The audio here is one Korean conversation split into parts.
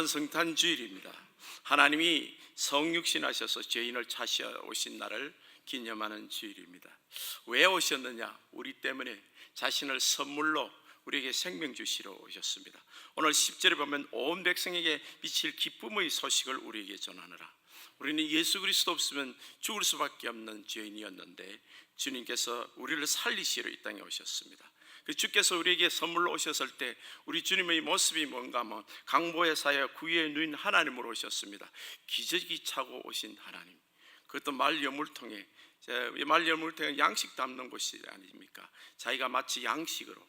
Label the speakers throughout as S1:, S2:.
S1: 오늘은 성탄 주일입니다. 하나님이 성육신하셔서 죄인을 찾아오신 날을 기념하는 주일입니다. 왜 오셨느냐? 우리 때문에 자신을 선물로 우리에게 생명 주시러 오셨습니다. 오늘 10절에 보면 온 백성에게 미칠 기쁨의 소식을 우리에게 전하느라. 우리는 예수 그리스도 없으면 죽을 수밖에 없는 죄인이었는데 주님께서 우리를 살리시러 이 땅에 오셨습니다. 그 주께서 우리에게 선물로 오셨을 때 우리 주님의 모습이 뭔가 하면 강보의 사여 구유에 누인 하나님으로 오셨습니다. 기저귀 차고 오신 하나님, 그것도 말여물통에, 말여물통에 양식 담는 곳이 아닙니까? 자기가 마치 양식으로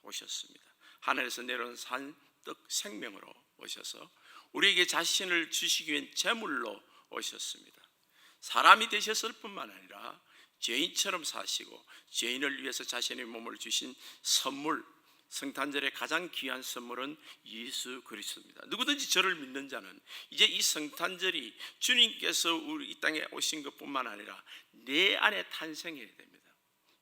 S1: 오셨습니다. 하늘에서 내려온 산떡 생명으로 오셔서 우리에게 자신을 주시기 위한 제물로 오셨습니다. 사람이 되셨을 뿐만 아니라 죄인처럼 사시고 죄인을 위해서 자신의 몸을 주신 선물, 성탄절의 가장 귀한 선물은 예수 그리스도입니다. 누구든지 저를 믿는 자는 이제 이 성탄절이 주님께서 우리 이 땅에 오신 것뿐만 아니라 내 안에 탄생해야 됩니다.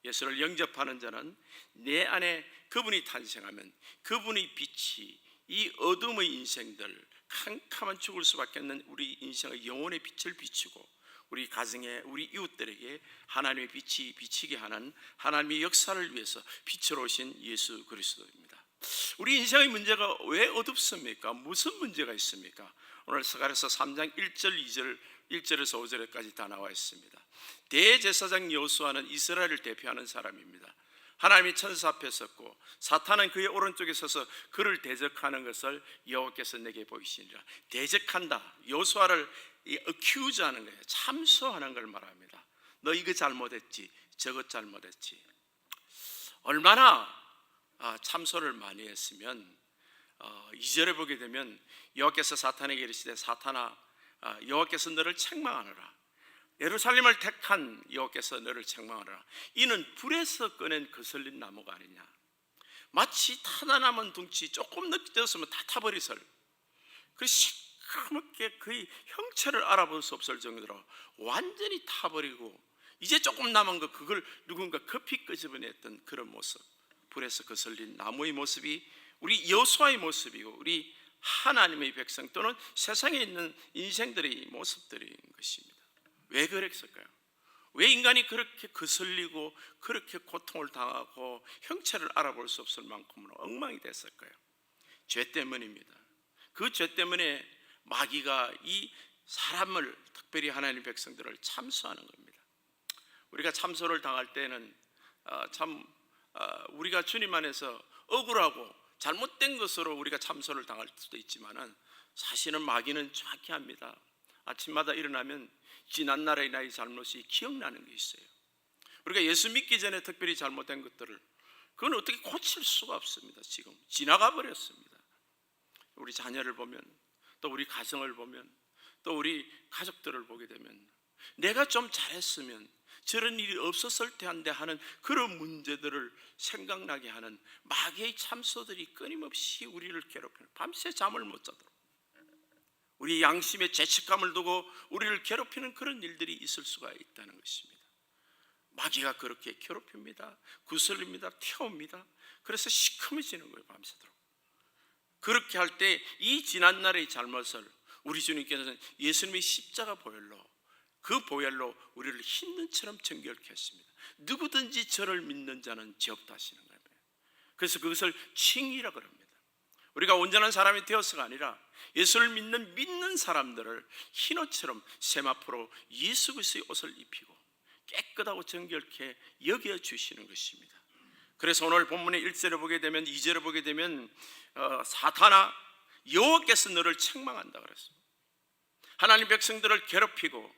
S1: 예수를 영접하는 자는 내 안에 그분이 탄생하면 그분의 빛이 이 어둠의 인생들, 캄캄한 죽을 수밖에 없는 우리 인생의 영혼의 빛을 비추고 우리 가정에, 우리 이웃들에게 하나님의 빛이 비치게 하는 하나님의 역사를 위해서 빛으로 오신 예수 그리스도입니다. 우리 인생의 문제가 왜 어둡습니까? 무슨 문제가 있습니까? 오늘 스가랴서 3장 1절, 1절에서 5절까지 다 나와 있습니다. 대제사장 여호수아는 이스라엘을 대표하는 사람입니다. 하나님이 천사 앞에 섰고 사탄은 그의 오른쪽에 서서 그를 대적하는 것을 여호와께서 내게 보이시니라. 대적한다, 여호수아를 accuse 하는 거예요. 참소하는 걸 말합니다. 너 이거 잘못했지, 저것 잘못했지. 얼마나 참소를 많이 했으면 2절에 보게 되면 여호와께서 사탄에게 이르시되 사탄아, 여호와께서 너를 책망하노라. 예루살렘을 택한 여호와께서 너를 책망하노라. 이는 불에서 꺼낸 거슬린 나무가 아니냐. 마치 타다 남은 둥치 조금 늦었으면 다 타버리설. 그 시커멓게 거의 형체를 알아볼 수 없을 정도로 완전히 타버리고 이제 조금 남은 거 그걸 누군가 급히 끄집어냈던 그런 모습, 불에서 거슬린 나무의 모습이 우리 여호수아의 모습이고 우리 하나님의 백성 또는 세상에 있는 인생들의 모습들인 것입니다. 왜 그랬을까요? 왜 인간이 그렇게 거슬리고 그렇게 고통을 당하고 형체를 알아볼 수 없을 만큼으로 엉망이 됐을까요? 죄 때문입니다. 그 죄 때문에 마귀가 이 사람을, 특별히 하나님의 백성들을 참소하는 겁니다. 우리가 참소를 당할 때는 우리가 주님 안에서 억울하고 잘못된 것으로 우리가 참소를 당할 수도 있지만은 사실은 마귀는 정확히 합니다. 아침마다 일어나면 지난날의 나의 잘못이 기억나는 게 있어요. 우리가 예수 믿기 전에 특별히 잘못된 것들을 그건 어떻게 고칠 수가 없습니다. 지금 지나가 버렸습니다. 우리 자녀를 보면, 또 우리 가정을 보면, 또 우리 가족들을 보게 되면 내가 좀 잘했으면 저런 일이 없었을 텐데 하는 그런 문제들을 생각나게 하는 마귀의 참소들이 끊임없이 우리를 괴롭히는, 밤새 잠을 못 자도록 우리 양심에 죄책감을 두고 우리를 괴롭히는 그런 일들이 있을 수가 있다는 것입니다. 마귀가 그렇게 괴롭힙니다. 구슬립니다. 태웁니다. 그래서 시커매지는 거예요, 밤새도록. 그렇게 할 때 이 지난날의 잘못을 우리 주님께서는 예수님의 십자가 보혈로, 그 보혈로 우리를 흰눈처럼 정결케 했습니다. 누구든지 저를 믿는 자는 죄 없다 하시는 거예요. 그래서 그것을 칭의라고 합니다. 우리가 온전한 사람이 되어서가 아니라 예수를 믿는 사람들을 흰옷처럼 세마포로 예수 그리스도의 옷을 입히고 깨끗하고 정결케 여겨주시는 것입니다. 그래서 오늘 본문의 1절에 보게 되면, 2절에 보게 되면 사탄아, 여호와께서 너를 책망한다 그랬습니다. 하나님 백성들을 괴롭히고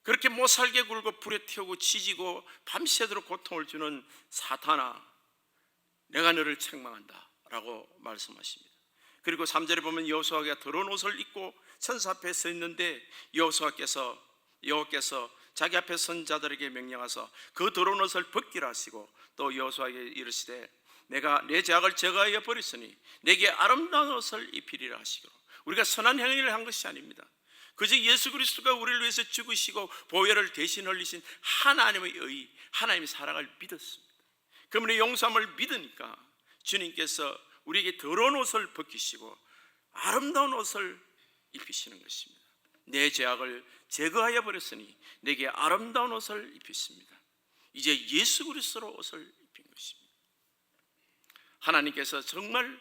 S1: 그렇게 못살게 굴고 불에 태우고 지지고 밤새도록 고통을 주는 사탄아, 내가 너를 책망한다 라고 말씀하십니다. 그리고 3절에 보면 여호수아가 더러운 옷을 입고 천사 앞에 서 있는데 여호와께서 자기 앞에 선 자들에게 명령하사 그 더러운 옷을 벗기라 하시고 또 여호수아에게 이르시되 내가 내 죄악을 제거하여 버렸으니 내게 아름다운 옷을 입히리라 하시고, 우리가 선한 행위를 한 것이 아닙니다. 그저 예수 그리스도가 우리를 위해서 죽으시고 보혈을 대신 흘리신 하나님의 의, 하나님의 사랑을 믿었습니다. 그분의 용서함을 믿으니까 주님께서 우리에게 더러운 옷을 벗기시고 아름다운 옷을 입히시는 것입니다. 내 죄악을 제거하여 버렸으니 내게 아름다운 옷을 입히십니다. 이제 예수 그리스도로 옷을 입힌 것입니다. 하나님께서 정말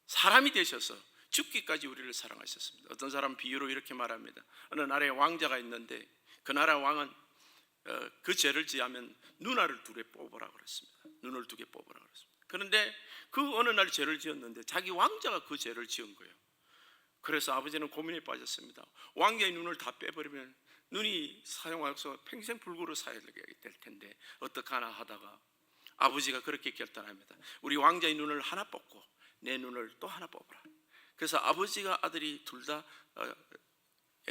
S1: 사람이 되셔서 죽기까지 우리를 사랑하셨습니다. 어떤 사람 비유로 이렇게 말합니다. 어느 나라에 왕자가 있는데 그 나라 왕은 그 죄를 지으면 눈알을 2개 뽑으라 그랬습니다. 눈을 2개 뽑으라 그랬습니다. 그런데 그 어느 날 죄를 지었는데 자기 왕자가 그 죄를 지은 거예요. 그래서 아버지는 고민에 빠졌습니다. 왕자의 눈을 다 빼버리면 눈이 사용해서 평생 불구로 살아야 될 텐데 어떡하나 하다가 아버지가 그렇게 결단합니다. 우리 왕자의 눈을 하나 뽑고 내 눈을 또 하나 뽑으라. 그래서 아버지가 아들이 둘 다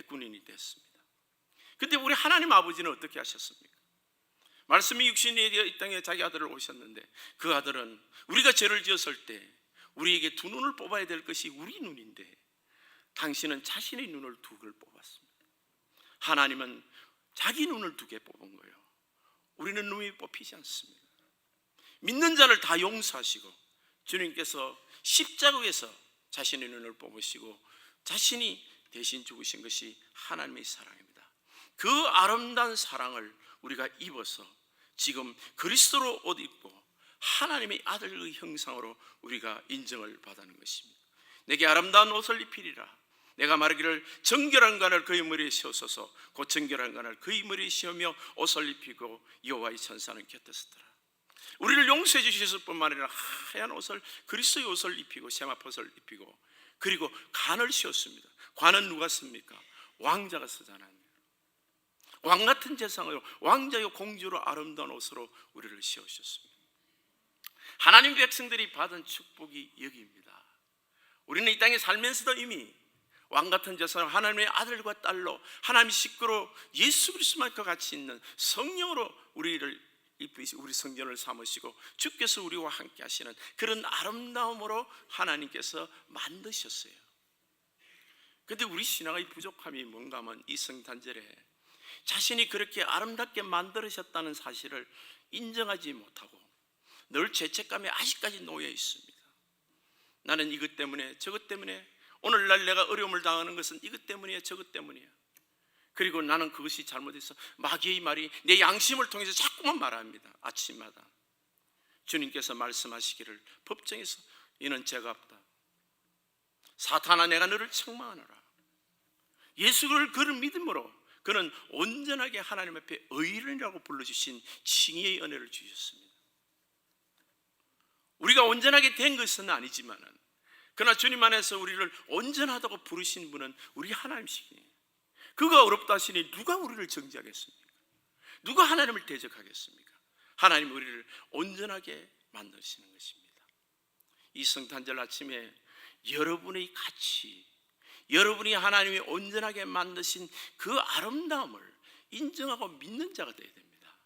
S1: 군인이 됐습니다. 근데 우리 하나님 아버지는 어떻게 하셨습니까? 말씀이 육신이 되어 이 땅에 자기 아들을 오셨는데 그 아들은 우리가 죄를 지었을 때 우리에게 2 눈을 뽑아야 될 것이 우리 눈인데 당신은 자신의 눈을 2개를 뽑았습니다. 하나님은 자기 눈을 2개 뽑은 거예요. 우리는 눈이 뽑히지 않습니다. 믿는 자를 다 용서하시고 주님께서 십자가에서 자신의 눈을 뽑으시고 자신이 대신 죽으신 것이 하나님의 사랑입니다. 그 아름다운 사랑을 우리가 입어서 지금 그리스도로 옷 입고 하나님의 아들의 형상으로 우리가 인정을 받는 것입니다. 내게 아름다운 옷을 입히리라. 내가 말하기를 정결한 관을 그의 머리에 씌우소서. 곧 정결한 관을 그의 머리에 씌우며 옷을 입히고 여호와의 천사는 곁에 서더라. 우리를 용서해 주셨을 뿐만 아니라 하얀 옷을 그리스도의 옷을 입히고 세마포를 입히고 그리고 관을 씌웠습니다. 관은 누가 씁니까? 왕자가 쓰잖아요. 왕 같은 재상으로 왕자요 공주로 아름다운 옷으로 우리를 씌우셨습니다. 하나님 백성들이 받은 축복이 여기입니다. 우리는 이 땅에 살면서도 이미 왕 같은 재상 하나님의 아들과 딸로 하나님의 식구로 예수 그리스도만과 같이 있는 성령으로 우리를 입히시고 우리 성전을 삼으시고 주께서 우리와 함께 하시는 그런 아름다움으로 하나님께서 만드셨어요. 그런데 우리 신앙의 부족함이 뭔가 하면 이 성탄절에 자신이 그렇게 아름답게 만들으셨다는 사실을 인정하지 못하고 늘 죄책감에 아직까지 놓여 있습니다. 나는 이것 때문에 저것 때문에 오늘날 내가 어려움을 당하는 것은 이것 때문이야 저것 때문이야. 그리고 나는 그것이 잘못해서 마귀의 말이 내 양심을 통해서 자꾸만 말합니다. 아침마다 주님께서 말씀하시기를 법정에서 이는 죄가 없다. 사탄아 내가 너를 책망하노라. 예수를 그런 믿음으로 그는 온전하게 하나님 앞에 의인이라고 불러주신 칭의의 은혜를 주셨습니다. 우리가 온전하게 된 것은 아니지만 그러나 주님 안에서 우리를 온전하다고 부르신 분은 우리 하나님이시니 그가 어렵다 하시니 누가 우리를 정죄하겠습니까? 누가 하나님을 대적하겠습니까? 하나님 우리를 온전하게 만드시는 것입니다. 이 성탄절 아침에 여러분의 가치, 여러분이 하나님이 온전하게 만드신 그 아름다움을 인정하고 믿는 자가 되어야 됩니다.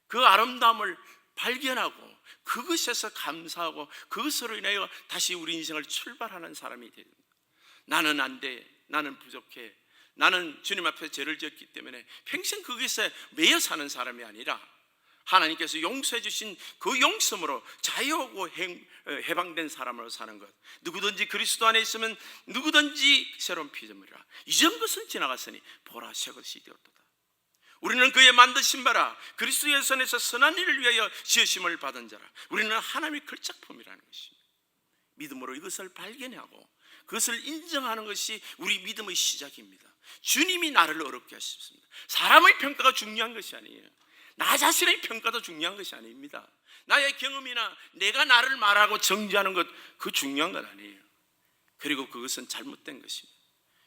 S1: 그 아름다움을 발견하고 그것에서 감사하고 그것으로 인하여 다시 우리 인생을 출발하는 사람이 되야 됩니다. 나는 안 돼, 나는 부족해, 나는 주님 앞에 죄를 지었기 때문에 평생 거기서 매여 사는 사람이 아니라 하나님께서 용서해 주신 그 용서로 자유하고 해방된 사람으로 사는 것. 누구든지 그리스도 안에 있으면 누구든지 새로운 피조물이라. 이전 것은 지나갔으니 보라 새 것이 되었도다. 우리는 그의 만드신 바라 그리스도의 손에서 선한 일을 위하여 지으심을 받은 자라. 우리는 하나님의 걸작품이라는 것입니다. 믿음으로 이것을 발견하고 그것을 인정하는 것이 우리 믿음의 시작입니다. 주님이 나를 어렵게 하셨습니다. 사람의 평가가 중요한 것이 아니에요. 나 자신의 평가도 중요한 것이 아닙니다. 나의 경험이나 내가 나를 말하고 정죄하는 것, 그 중요한 건 아니에요. 그리고 그것은 잘못된 것입니다.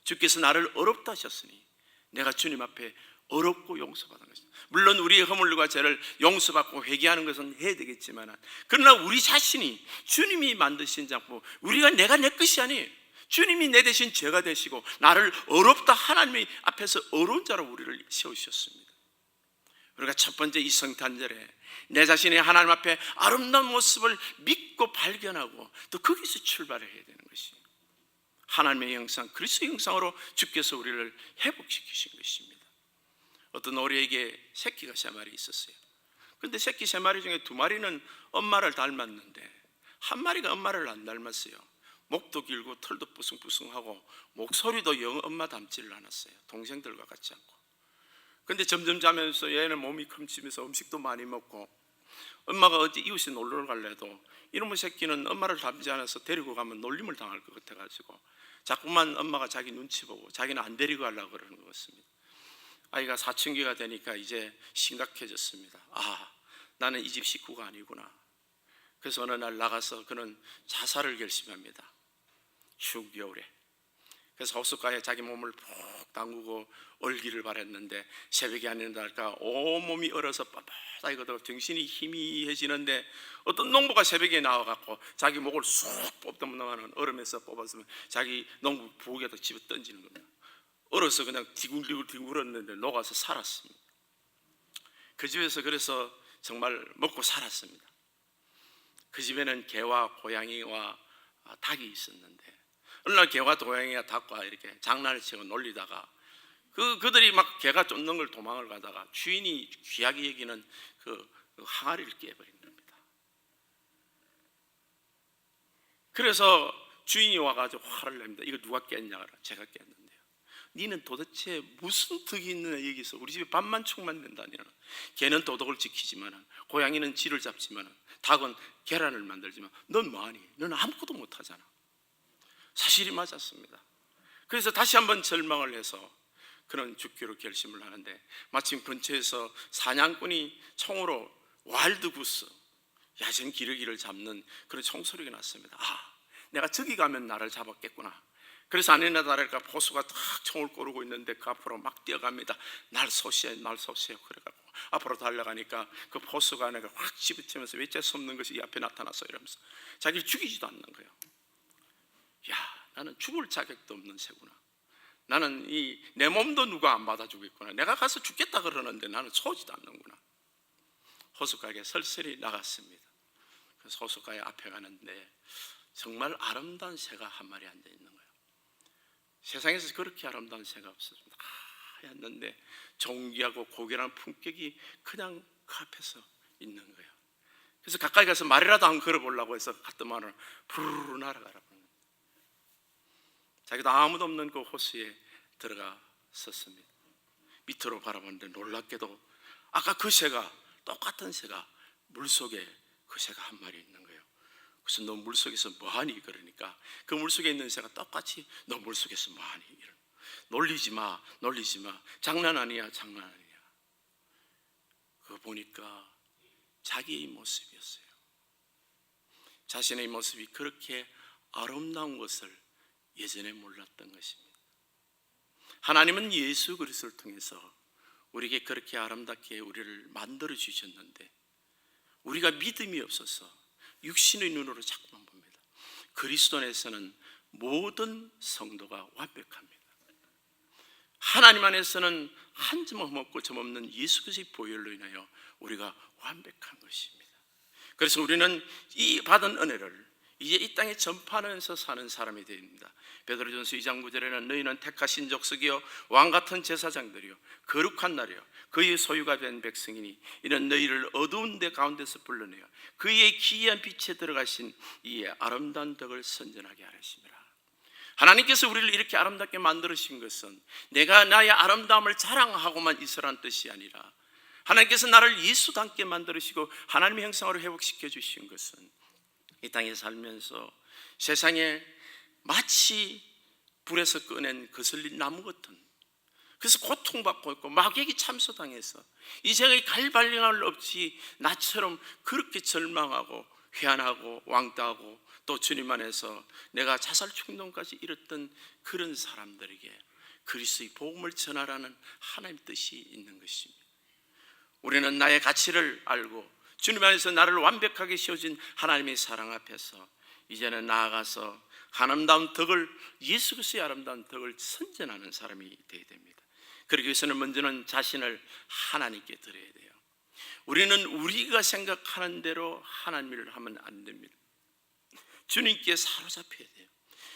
S1: 주께서 나를 어렵다 하셨으니 내가 주님 앞에 어렵고 용서받은 것입니다. 물론 우리의 허물과 죄를 용서받고 회개하는 것은 해야 되겠지만 그러나 우리 자신이 주님이 만드신 자고 우리가 내가 내 것이 아니에요. 주님이 내 대신 죄가 되시고 나를 어렵다 하나님의 앞에서 어려운 자로 우리를 세우셨습니다. 우리가 첫 번째 이 성탄절에 내 자신의 하나님 앞에 아름다운 모습을 믿고 발견하고 또 거기서 출발을 해야 되는 것입니다. 하나님의 형상, 그리스도의 형상으로 주께서 우리를 회복시키신 것입니다. 어떤 오리에게 새끼가 3마리 있었어요. 그런데 새끼 3마리 중에 2마리는 엄마를 닮았는데 한 마리가 엄마를 안 닮았어요. 목도 길고 털도 뿌숭뿌숭하고 목소리도 영 엄마 닮지를 않았어요. 동생들과 같지 않고. 근데 점점 자면서 얘는 몸이 큼치면서 음식도 많이 먹고, 엄마가 어디 이웃에 놀러 갈래도 이놈의 새끼는 엄마를 닮지 않아서 데리고 가면 놀림을 당할 것 같아가지고 자꾸만 엄마가 자기 눈치 보고 자기는 안 데리고 가려고 그러는 것 같습니다. 아이가 사춘기가 되니까 이제 심각해졌습니다. 나는 이 집 식구가 아니구나. 그래서 어느 날 나가서 그는 자살을 결심합니다. 추운 겨울에. 그래서 호숫가에 자기 몸을 푹 담그고 얼기를 바랬는데 새벽이 아닌달까 온몸이 얼어서 빳빳하게 정신이 희미해지는데 어떤 농부가 새벽에 나와갖고 자기 목을 쑥 뽑더만은 얼음에서 뽑았으면 자기 농부 부엌에다 집어 던지는 겁니다. 얼어서 그냥 디굴디굴 울었는데 녹아서 살았습니다. 그 집에서 그래서 정말 먹고 살았습니다. 그 집에는 개와 고양이와 닭이 있었는데 어느 날 개와 고양이와 닭과 이렇게 장난을 치고 놀리다가 그들이 막 개가 쫓는 걸 도망을 가다가 주인이 귀하게 여기는 그 항아리를 깨버린 겁니다. 그래서 주인이 와가지고 화를 냅니다. 이거 누가 깼냐? 제가 깼는데요. 니는 도대체 무슨 덕이 있느냐? 여기서 우리 집에 밥만 충만 된다냐? 개는 도덕을 지키지만 고양이는 쥐를 잡지만 닭은 계란을 만들지만 넌 뭐하니? 넌 아무것도 못하잖아. 사실이 맞았습니다. 그래서 다시 한번 절망을 해서 그는 죽기로 결심을 하는데 마침 근처에서 사냥꾼이 총으로 와일드구스, 야생 기러기를 잡는 그런 총소리가 났습니다. 내가 저기 가면 나를 잡았겠구나. 그래서 아니나 다를까 포수가 탁 총을 꼬르고 있는데 그 앞으로 막 뛰어갑니다. 날 쏘시오, 날 쏘시오. 그래가지고 앞으로 달려가니까 그 포수가 내가 확 집어치면서 왜 재수 없는 것이 이 앞에 나타났어 이러면서 자기를 죽이지도 않는 거예요. 나는 죽을 자격도 없는 새구나. 나는 내 몸도 누가 안 받아주겠구나. 내가 가서 죽겠다 그러는데 나는 쏘지도 않는구나. 호숫가에 설설이 나갔습니다. 그래서 호숫가에 앞에 가는데 정말 아름다운 새가 한 마리 앉아 있는 거예요. 세상에서 그렇게 아름다운 새가 없었습니다. 하였는데 존귀하고 고결한 품격이 그냥 그 앞에서 있는 거예요. 그래서 가까이 가서 말이라도 한번 걸어보려고 해서 갔더만은 부르르 날아가라. 자기도 아무도 없는 그 호수에 들어가 섰습니다. 밑으로 바라보는데 놀랍게도 아까 그 새가, 똑같은 새가 물속에 그 새가 한 마리 있는 거예요. 그래서 너 물속에서 뭐하니? 그러니까 그 물속에 있는 새가 똑같이 너 물속에서 뭐하니? 놀리지 마, 놀리지 마. 장난 아니야, 장난 아니야. 그거 보니까 자기의 모습이었어요. 자신의 모습이 그렇게 아름다운 것을 예전에 몰랐던 것입니다. 하나님은 예수 그리스도를 통해서 우리에게 그렇게 아름답게 우리를 만들어 주셨는데 우리가 믿음이 없어서 육신의 눈으로 자꾸만 봅니다. 그리스도 안에서는 모든 성도가 완벽합니다. 하나님 안에서는 한 점 없고 점 없는 예수 그리스도의 보혈로 인하여 우리가 완벽한 것입니다. 그래서 우리는 이 받은 은혜를 이제 이 땅에 전파하면서 사는 사람이 됩니다. 베드로전서 2장 9절에는 너희는 택하신 족속이요 왕같은 제사장들이요 거룩한 날이요 그의 소유가 된 백성이니 이는 너희를 어두운 데 가운데서 불러내어 그의 기이한 빛에 들어가신 이 아름다운 덕을 선전하게 하심이라. 하나님께서 우리를 이렇게 아름답게 만들으신 것은 내가 나의 아름다움을 자랑하고만 있으라는 뜻이 아니라 하나님께서 나를 예수답게 만들으시고 하나님의 형상으로 회복시켜 주신 것은 이 땅에 살면서 세상에 마치 불에서 꺼낸 거슬린 나무 같은, 그래서 고통받고 있고 마귀에게 참소당해서 이생의 갈발량을 없이 나처럼 그렇게 절망하고 회한하고 왕따하고 또 주님 안에서 내가 자살 충동까지 이뤘던 그런 사람들에게 그리스도의 복음을 전하라는 하나님의 뜻이 있는 것입니다. 우리는 나의 가치를 알고 주님 안에서 나를 완벽하게 씌워진 하나님의 사랑 앞에서 이제는 나아가서 아름다운 덕을, 예수 그리스도의 아름다운 덕을 선전하는 사람이 되어야 됩니다. 그러기 위해서는 먼저는 자신을 하나님께 드려야 돼요. 우리는 우리가 생각하는 대로 하나님을 하면 안 됩니다. 주님께 사로잡혀야 돼요.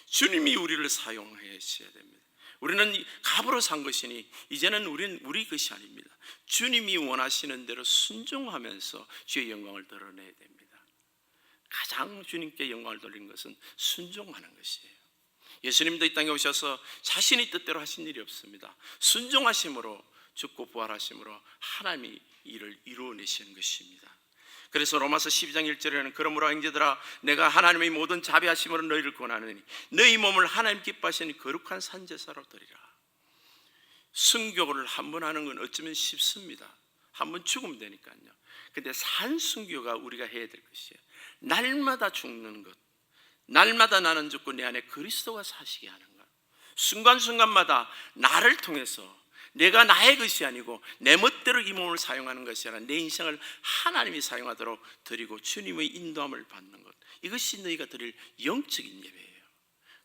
S1: 주님이 우리를 사용하셔야 됩니다. 우리는 값으로 산 것이니 이제는 우리는 우리 것이 아닙니다. 주님이 원하시는 대로 순종하면서 주의 영광을 드러내야 됩니다. 가장 가장 주님께 영광을 돌리는 것은 순종하는 것이에요. 예수님도 이 땅에 오셔서 자신의 뜻대로 하신 일이 없습니다. 순종하심으로 죽고 부활하심으로 하나님이 이를 이루어내시는 것입니다. 그래서 로마서 12장 1절에는 그러므로 형제들아 내가 하나님의 모든 자비하심으로 너희를 권하노니 너희 몸을 하나님 기뻐하시는 거룩한 산제사로 드리라. 순교를 한 번 하는 건 어쩌면 쉽습니다. 한 번 죽으면 되니까요. 근데 산순교가 우리가 해야 될 것이에요. 날마다 죽는 것, 날마다 나는 죽고 내 안에 그리스도가 사시게 하는 것, 순간순간마다 나를 통해서 내가 나의 것이 아니고 내 멋대로 이 몸을 사용하는 것이 아니라 내 인생을 하나님이 사용하도록 드리고 주님의 인도함을 받는 것, 이것이 너희가 드릴 영적인 예배예요.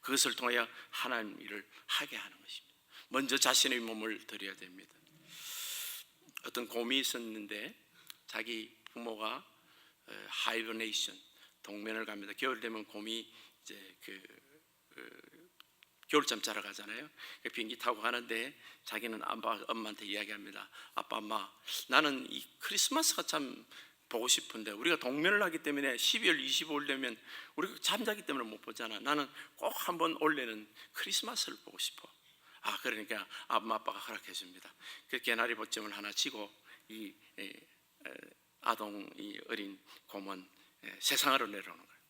S1: 그것을 통하여 하나님 일을 하게 하는 것입니다. 먼저 자신의 몸을 드려야 됩니다. 어떤 곰이 있었는데 자기 부모가 하이버네이션, 동면을 갑니다. 겨울 되면 곰이 이제 겨울잠 자러 가잖아요. 비행기 타고 가는데 자기는 엄마한테 이야기합니다. 아빠, 엄마, 나는 이 크리스마스가 참 보고 싶은데 우리가 동면을 하기 때문에 12월 25일 되면 우리가 잠자기 때문에 못 보잖아. 나는 꼭 한번 올해는 크리스마스를 보고 싶어. 그러니까 엄마 아빠가 허락해 줍니다. 그 개나리 보점을 하나 지고 이 아동 이 어린 곰은 세상으로 내려오는 거예요.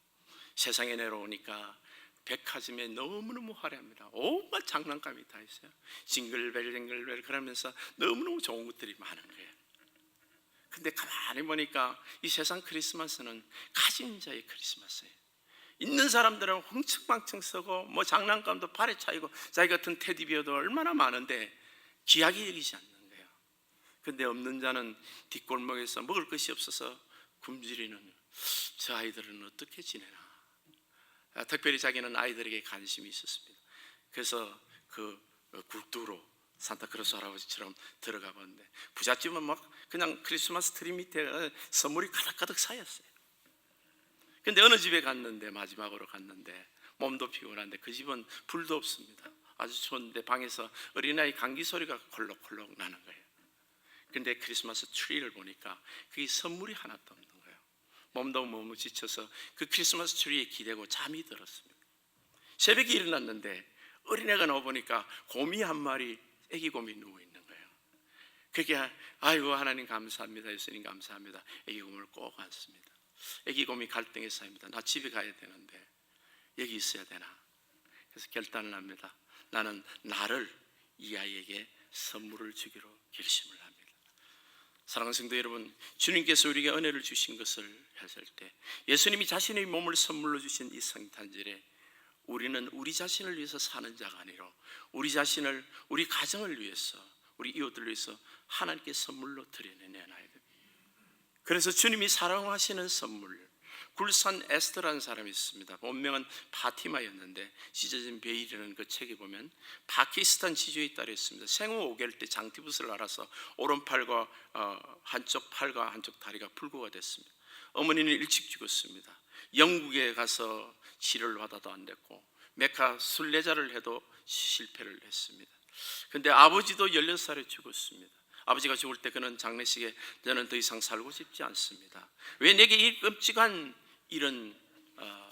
S1: 세상에 내려오니까 백화점에 너무너무 화려합니다. 온갖 장난감이 다 있어요. 징글벨 징글벨 그러면서 너무너무 좋은 것들이 많은 거예요. 근데 가만히 보니까 이 세상 크리스마스는 가진 자의 크리스마스예요. 있는 사람들은 흥청망청 쓰고 뭐 장난감도 발에 차이고 자기 같은 테디비어도 얼마나 많은데 귀하게 여기지 않는 거예요. 근데 없는 자는 뒷골목에서 먹을 것이 없어서 굶주리는 저 아이들은 어떻게 지내나. 특별히 자기는 아이들에게 관심이 있었습니다. 그래서 그 굴뚝으로 산타크로스 할아버지처럼 들어가 봤는데 부잣집은 막 그냥 크리스마스 트리 밑에 선물이 가득가득 쌓였어요. 근데 어느 집에 갔는데 마지막으로 갔는데 몸도 피곤한데 그 집은 불도 없습니다. 아주 추운데 방에서 어린아이 감기 소리가 콜록콜록 나는 거예요. 근데 크리스마스 트리를 보니까 그게 선물이 하나도 없는 거예요. 몸도 너무 지쳐서 그 크리스마스 트리에 기대고 잠이 들었습니다. 새벽에 일어났는데 어린애가 나와보니까 곰이 한 마리, 애기 곰이 누워있는 거예요. 그게 아이고 하나님 감사합니다, 예수님 감사합니다. 애기 곰을 꼭 안습니다. 애기 곰이 갈등에 쌓입니다. 나 집에 가야 되는데 여기 있어야 되나. 그래서 결단을 합니다. 나는 나를 이 아이에게 선물을 주기로 결심을 합니다. 사랑하는 성도 여러분, 주님께서 우리에게 은혜를 주신 것을 했을 때 예수님이 자신의 몸을 선물로 주신 이 성탄절에 우리는 우리 자신을 위해서 사는 자가 아니라 우리 자신을, 우리 가정을 위해서, 우리 이웃들을 위해서 하나님께 선물로 드려내놔야 됩니다. 그래서 주님이 사랑하시는 선물, 굴산 에스더라는 사람이 있습니다. 본명은 파티마였는데 찢어진 베일이라는 그 책에 보면 파키스탄 지주의 딸이었습니다. 생후 5개월 때 장티붓을 앓아서 오른팔과 한쪽 팔과 한쪽 다리가 불구가 됐습니다. 어머니는 일찍 죽었습니다. 영국에 가서 치료를 받아도 안 됐고 메카 순례자를 해도 실패를 했습니다. 그런데 아버지도 16살에 죽었습니다. 아버지가 죽을 때 그는 장례식에 저는 더 이상 살고 싶지 않습니다. 왜 내게 이 끔찍한 이런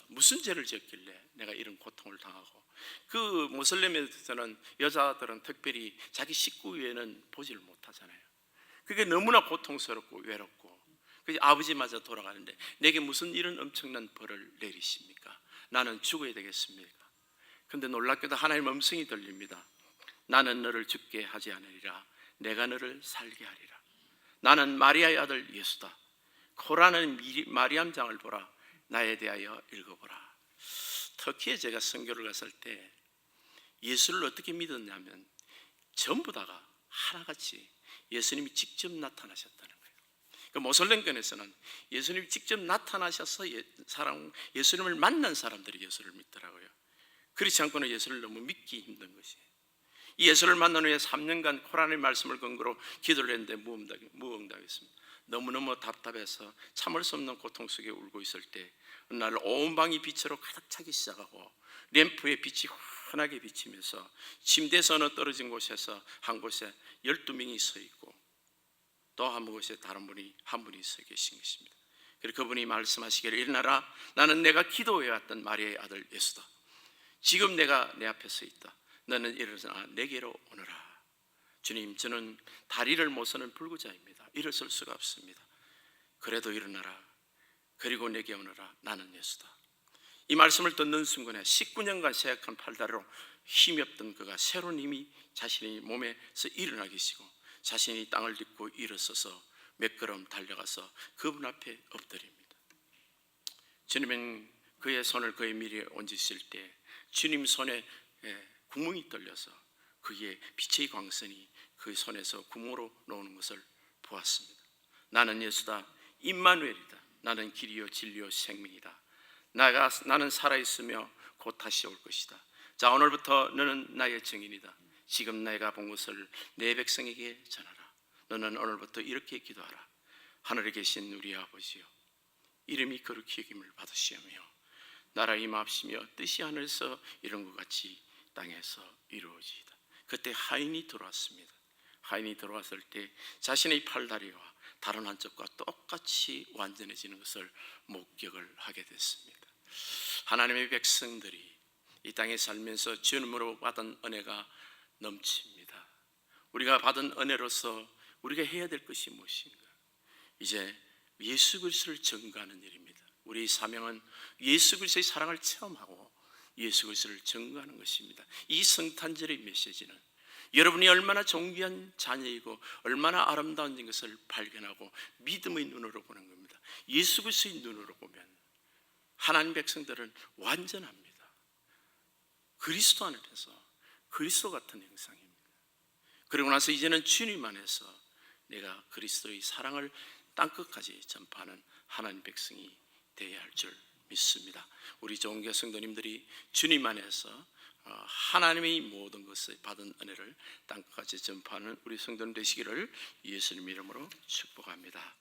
S1: 무슨 죄를 지었길래 내가 이런 고통을 당하고. 그 모슬렘에서는 여자들은 특별히 자기 식구 외에는 보지를 못하잖아요. 그게 너무나 고통스럽고 외롭고. 그래서 아버지마저 돌아가는데 내게 무슨 이런 엄청난 벌을 내리십니까? 나는 죽어야 되겠습니까? 그런데 놀랍게도 하나님의 음성이 들립니다. 나는 너를 죽게 하지 않으리라. 내가 너를 살게 하리라. 나는 마리아의 아들 예수다. 코란은 마리암 장을 보라. 나에 대하여 읽어보라. 터키에 제가 선교를 갔을 때 예수를 어떻게 믿었냐면 전부 다가 하나같이 예수님이 직접 나타나셨다는 거예요. 그 모슬렘권에서는 예수님이 직접 나타나셔서 예수님을 만난 사람들이 예수를 믿더라고요. 그렇지 않고는 예수를 너무 믿기 힘든 것이에요. 이 예수를 만난 후에 3년간 코란의 말씀을 근거로 기도를 했는데 무응답했습니다. 너무너무 답답해서 참을 수 없는 고통 속에 울고 있을 때 어느 날 온 방이 빛으로 가득 차기 시작하고 램프의 빛이 환하게 비치면서 침대에서 어느 떨어진 곳에서 한 곳에 12명이 서 있고 또 한 곳에 다른 분이 한 분이 서 계신 것입니다. 그리고 그분이 말씀하시기를 일어나라 나는 내가 기도해왔던 마리아의 아들 예수다. 지금 내가 내 앞에 서 있다. 너는 일어나 내게로 오너라. 주님, 저는 다리를 못 서는 불구자입니다. 일어설 수가 없습니다. 그래도 일어나라. 그리고 내게 오너라. 나는 예수다. 이 말씀을 듣는 순간에 19년간 세약한 팔다리로 힘이 없던 그가 새로운 힘이 자신의 몸에서 일어나 계시고 자신이 땅을 딛고 일어서서 몇 걸음 달려가서 그분 앞에 엎드립니다. 주님은 그의 손을 그의 미리에 얹으실 때 주님 손에 구멍이 뚫려서 그의 빛의 광선이 그 손에서 구멍으로 나오는 것을 보았습니다. 나는 예수다. 임마누엘이다. 나는 길이요 진리요 생명이다. 나는 살아있으며 곧 다시 올 것이다. 자, 오늘부터 너는 나의 증인이다. 지금 내가 본 것을 내 백성에게 전하라. 너는 오늘부터 이렇게 기도하라. 하늘에 계신 우리 아버지여, 이름이 거룩히 여김을 받으시오며 나라 임하옵시며 뜻이 하늘에서 이룬 것 같이 땅에서 이루어지이다. 그때 하인이 들어왔습니다. 하인이 들어왔을 때 자신의 팔다리와 다른 한쪽과 똑같이 완전해지는 것을 목격을 하게 됐습니다. 하나님의 백성들이 이 땅에 살면서 주님으로 받은 은혜가 넘칩니다. 우리가 받은 은혜로서 우리가 해야 될 것이 무엇인가? 이제 예수 그리스도를 증거하는 일입니다. 우리의 사명은 예수 그리스도의 사랑을 체험하고 예수 그리스도를 증거하는 것입니다. 이 성탄절의 메시지는 여러분이 얼마나 존귀한 자녀이고 얼마나 아름다운 것을 발견하고 믿음의 눈으로 보는 겁니다. 예수 그리스도의 눈으로 보면 하나님 백성들은 완전합니다. 그리스도 안에서 그리스도 같은 형상입니다. 그리고 나서 이제는 주님 안에서 내가 그리스도의 사랑을 땅끝까지 전파하는 하나님 백성이 되어야 할 줄 믿습니다. 우리 종교 성도님들이 주님 안에서 하나님의 모든 것을 받은 은혜를 땅끝까지 전파하는 우리 성도님 되시기를 예수님 이름으로 축복합니다.